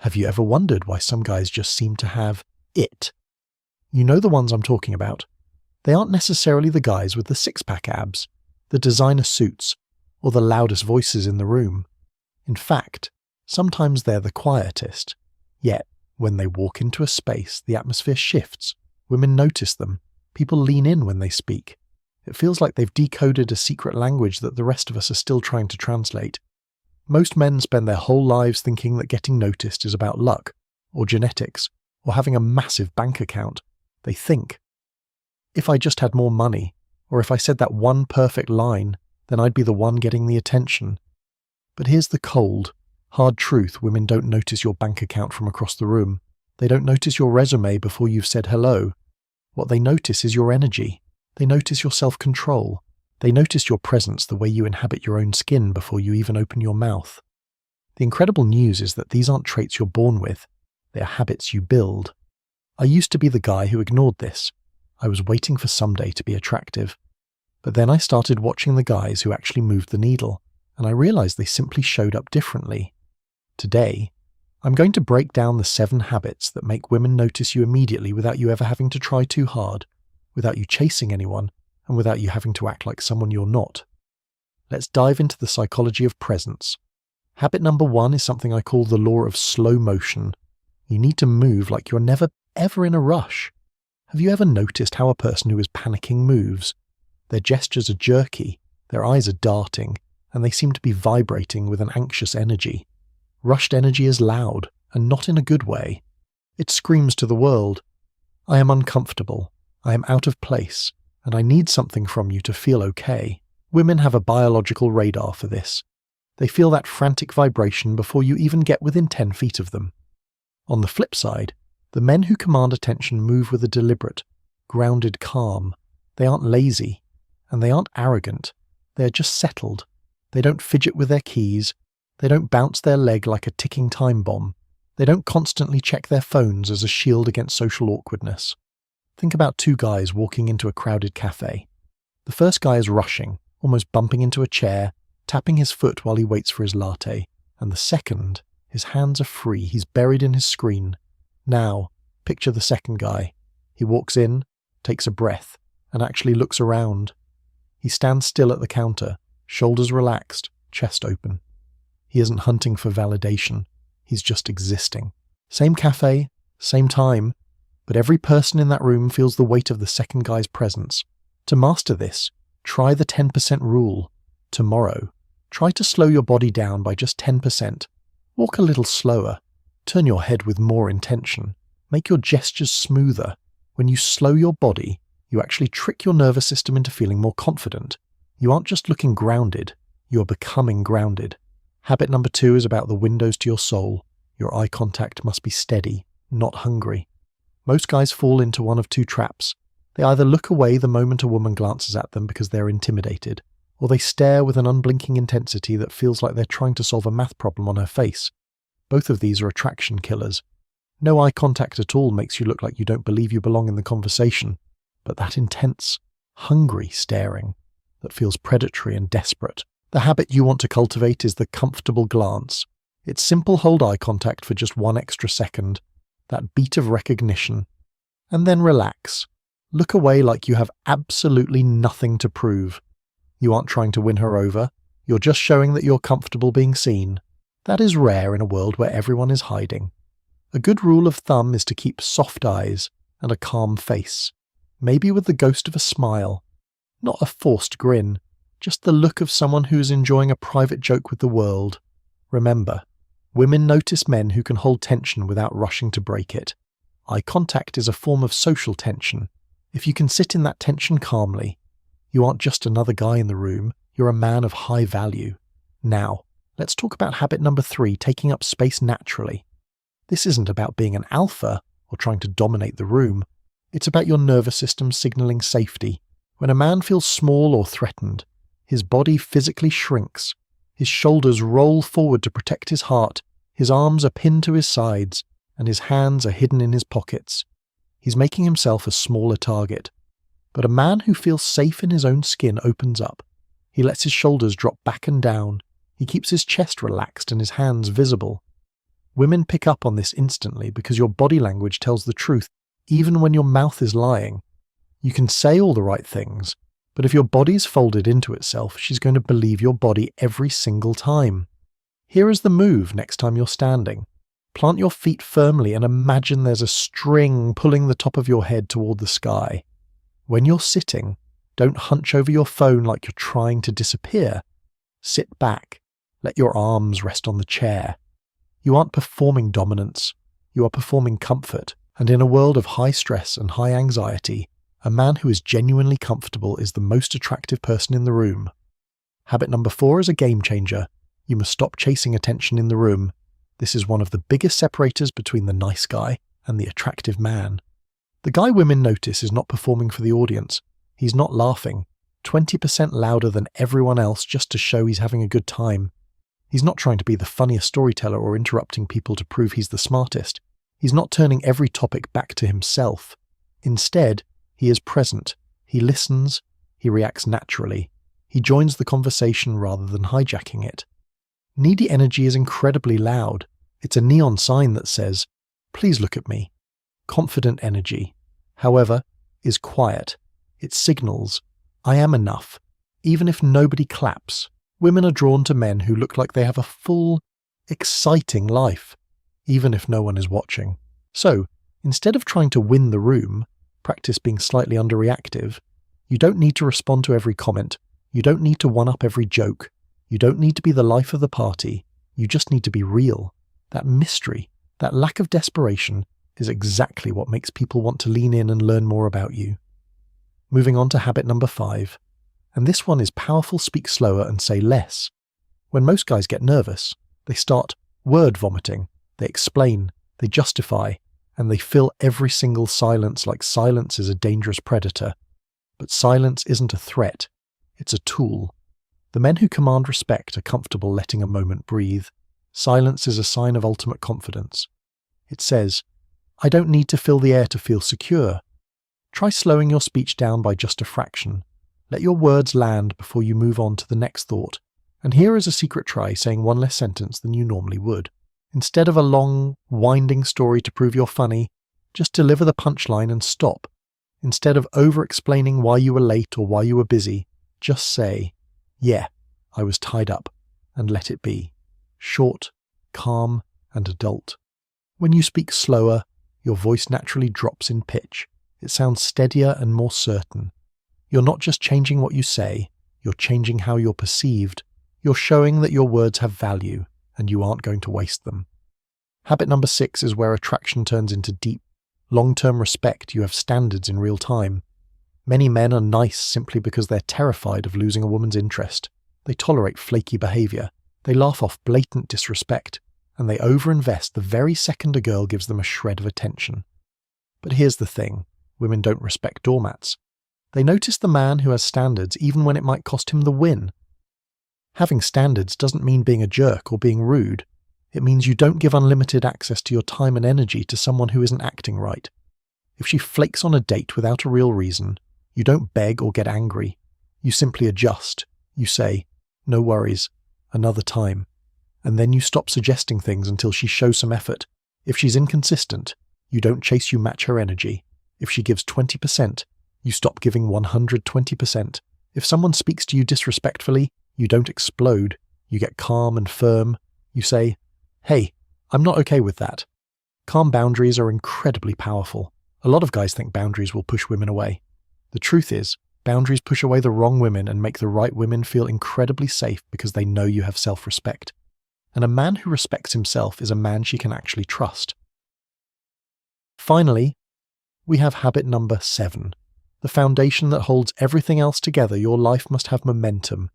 Have you ever wondered why some guys just seem to have it? You know the ones I'm talking about. They aren't necessarily the guys with the six-pack abs, the designer suits, or the loudest voices in the room. In fact, sometimes they're the quietest. Yet, when they walk into a space, the atmosphere shifts. Women notice them. People lean in when they speak. It feels like they've decoded a secret language that the rest of us are still trying to translate. Most men spend their whole lives thinking that getting noticed is about luck, or genetics, or having a massive bank account. They think, if I just had more money, or if I said that one perfect line, then I'd be the one getting the attention. But here's the cold, hard truth: women don't notice your bank account from across the room. They don't notice your resume before you've said hello. What they notice is your energy. They notice your self-control. They notice your presence, the way you inhabit your own skin before you even open your mouth. The incredible news is that these aren't traits you're born with. They are habits you build. I used to be the guy who ignored this. I was waiting for someday to be attractive. But then I started watching the guys who actually moved the needle, and I realized they simply showed up differently. Today, I'm going to break down the 7 habits that make women notice you immediately without you ever having to try too hard, without you chasing anyone, and without you having to act like someone you're not. Let's dive into the psychology of presence. Habit number 1 is something I call the law of slow motion. You need to move like you're never, ever in a rush. Have you ever noticed how a person who is panicking moves? Their gestures are jerky, their eyes are darting, and they seem to be vibrating with an anxious energy. Rushed energy is loud, and not in a good way. It screams to the world, I am uncomfortable, I am out of place, and I need something from you to feel okay. Women have a biological radar for this. They feel that frantic vibration before you even get within 10 feet of them. On the flip side, the men who command attention move with a deliberate, grounded calm. They aren't lazy, and they aren't arrogant. They are just settled. They don't fidget with their keys. They don't bounce their leg like a ticking time bomb. They don't constantly check their phones as a shield against social awkwardness. Think about 2 guys walking into a crowded cafe. The first guy is rushing, almost bumping into a chair, tapping his foot while he waits for his latte. And the second, his hands are free, he's buried in his screen. Now, picture the second guy. He walks in, takes a breath, and actually looks around. He stands still at the counter, shoulders relaxed, chest open. He isn't hunting for validation. He's just existing. Same cafe, same time, but every person in that room feels the weight of the second guy's presence. To master this, try the 10% rule. Tomorrow, try to slow your body down by just 10%. Walk a little slower. Turn your head with more intention. Make your gestures smoother. When you slow your body, you actually trick your nervous system into feeling more confident. You aren't just looking grounded, you're becoming grounded. Habit number 2 is about the windows to your soul. Your eye contact must be steady, not hungry. Most guys fall into one of 2 traps. They either look away the moment a woman glances at them because they're intimidated, or they stare with an unblinking intensity that feels like they're trying to solve a math problem on her face. Both of these are attraction killers. No eye contact at all makes you look like you don't believe you belong in the conversation, but that intense, hungry staring that feels predatory and desperate. The habit you want to cultivate is the comfortable glance. It's simple: hold eye contact for just 1 extra second, that beat of recognition, and then relax. Look away like you have absolutely nothing to prove. You aren't trying to win her over, you're just showing that you're comfortable being seen. That is rare in a world where everyone is hiding. A good rule of thumb is to keep soft eyes and a calm face, maybe with the ghost of a smile. Not a forced grin, just the look of someone who is enjoying a private joke with the world. Remember, women notice men who can hold tension without rushing to break it. Eye contact is a form of social tension. If you can sit in that tension calmly, you aren't just another guy in the room, you're a man of high value. Now, let's talk about habit number 3, taking up space naturally. This isn't about being an alpha or trying to dominate the room. It's about your nervous system signaling safety. When a man feels small or threatened, his body physically shrinks. His shoulders roll forward to protect his heart, his arms are pinned to his sides, and his hands are hidden in his pockets. He's making himself a smaller target. But a man who feels safe in his own skin opens up. He lets his shoulders drop back and down. He keeps his chest relaxed and his hands visible. Women pick up on this instantly because your body language tells the truth, even when your mouth is lying. You can say all the right things, but if your body's folded into itself, she's going to believe your body every single time. Here is the move next time you're standing. Plant your feet firmly and imagine there's a string pulling the top of your head toward the sky. When you're sitting, don't hunch over your phone like you're trying to disappear. Sit back. Let your arms rest on the chair. You aren't performing dominance. You are performing comfort. And in a world of high stress and high anxiety, a man who is genuinely comfortable is the most attractive person in the room. Habit number 4 is a game changer. You must stop chasing attention in the room. This is one of the biggest separators between the nice guy and the attractive man. The guy women notice is not performing for the audience. He's not laughing 20% louder than everyone else just to show he's having a good time. He's not trying to be the funniest storyteller or interrupting people to prove he's the smartest. He's not turning every topic back to himself. Instead, he is present. He listens. He reacts naturally. He joins the conversation rather than hijacking it. Needy energy is incredibly loud. It's a neon sign that says, "Please look at me." Confident energy, however, is quiet. It signals, "I am enough." Even if nobody claps, women are drawn to men who look like they have a full, exciting life, even if no one is watching. So, instead of trying to win the room, practice being slightly underreactive. You don't need to respond to every comment. You don't need to one-up every joke. You don't need to be the life of the party. You just need to be real. That mystery, that lack of desperation, is exactly what makes people want to lean in and learn more about you. Moving on to habit number 5. And this one is powerful: speak slower and say less. When most guys get nervous, they start word vomiting. They explain, they justify, and they fill every single silence like silence is a dangerous predator. But silence isn't a threat. It's a tool. The men who command respect are comfortable letting a moment breathe. Silence is a sign of ultimate confidence. It says, "I don't need to fill the air to feel secure." Try slowing your speech down by just a fraction. Let your words land before you move on to the next thought. And here is a secret try saying one less sentence than you normally would. Instead of a long, winding story to prove you're funny, just deliver the punchline and stop. Instead of over-explaining why you were late or why you were busy, just say, "Yeah, I was tied up," and let it be. Short, calm, and adult. When you speak slower, your voice naturally drops in pitch. It sounds steadier and more certain. You're not just changing what you say, you're changing how you're perceived. You're showing that your words have value, and you aren't going to waste them. Habit number 6 is where attraction turns into deep, long-term respect. You have standards in real time. Many men are nice simply because they're terrified of losing a woman's interest. They tolerate flaky behavior. They laugh off blatant disrespect. And they overinvest the very second a girl gives them a shred of attention. But here's the thing. Women don't respect doormats. They notice the man who has standards even when it might cost him the win. Having standards doesn't mean being a jerk or being rude. It means you don't give unlimited access to your time and energy to someone who isn't acting right. If she flakes on a date without a real reason, you don't beg or get angry. You simply adjust. You say, "No worries, another time." And then you stop suggesting things until she shows some effort. If she's inconsistent, you don't chase, you match her energy. If she gives 20%, you stop giving 120%. If someone speaks to you disrespectfully, you don't explode. You get calm and firm. You say, "Hey, I'm not okay with that." Calm boundaries are incredibly powerful. A lot of guys think boundaries will push women away. The truth is, boundaries push away the wrong women and make the right women feel incredibly safe because they know you have self-respect. And a man who respects himself is a man she can actually trust. Finally, we have habit number 7. The foundation that holds everything else together. Your life must have momentum.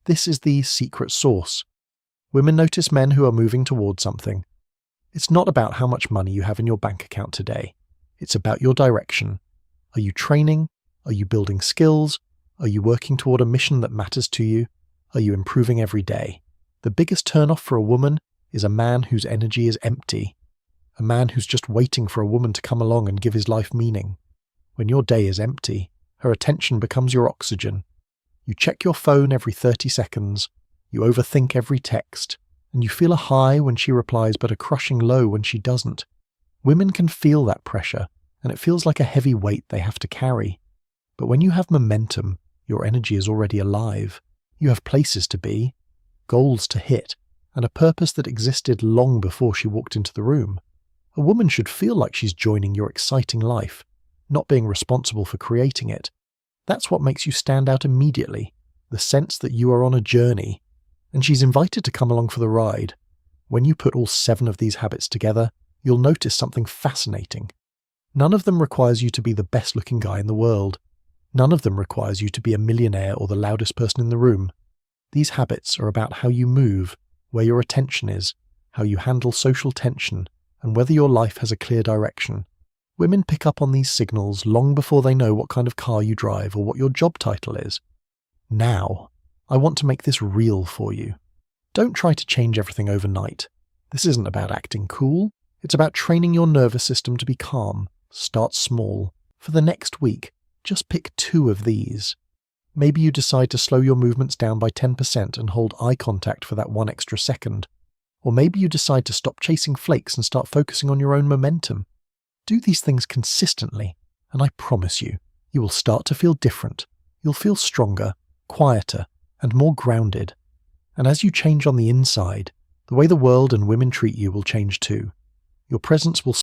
This is the secret sauce. Women notice men who are moving towards something. It's not about how much money you have in your bank account today. It's about your direction. Are you training? Are you building skills? Are you working toward a mission that matters to you? Are you improving every day? The biggest turnoff for a woman is a man whose energy is empty. A man who's just waiting for a woman to come along and give his life meaning. When your day is empty, her attention becomes your oxygen. You check your phone every 30 seconds. You overthink every text. and you feel a high when she replies but a crushing low when she doesn't. Women can feel that pressure, and it feels like a heavy weight they have to carry. But when you have momentum, your energy is already alive. You have places to be, goals to hit, and a purpose that existed long before she walked into the room. A woman should feel like she's joining your exciting life, not being responsible for creating it. That's what makes you stand out immediately, the sense that you are on a journey, and she's invited to come along for the ride. When you put all 7 of these habits together, you'll notice something fascinating. None of them requires you to be the best-looking guy in the world. None of them requires you to be a millionaire or the loudest person in the room. These habits are about how you move, where your attention is, how you handle social tension, and whether your life has a clear direction. Women pick up on these signals long before they know what kind of car you drive or what your job title is. Now, I want to make this real for you. Don't try to change everything overnight. This isn't about acting cool. It's about training your nervous system to be calm. Start small. For the next week, just pick 2 of these. Maybe you decide to slow your movements down by 10% and hold eye contact for that 1 extra second. Or maybe you decide to stop chasing flakes and start focusing on your own momentum. Do these things consistently, and I promise you, you will start to feel different. You'll feel stronger, quieter, and more grounded. And as you change on the inside, the way the world and women treat you will change too. Your presence will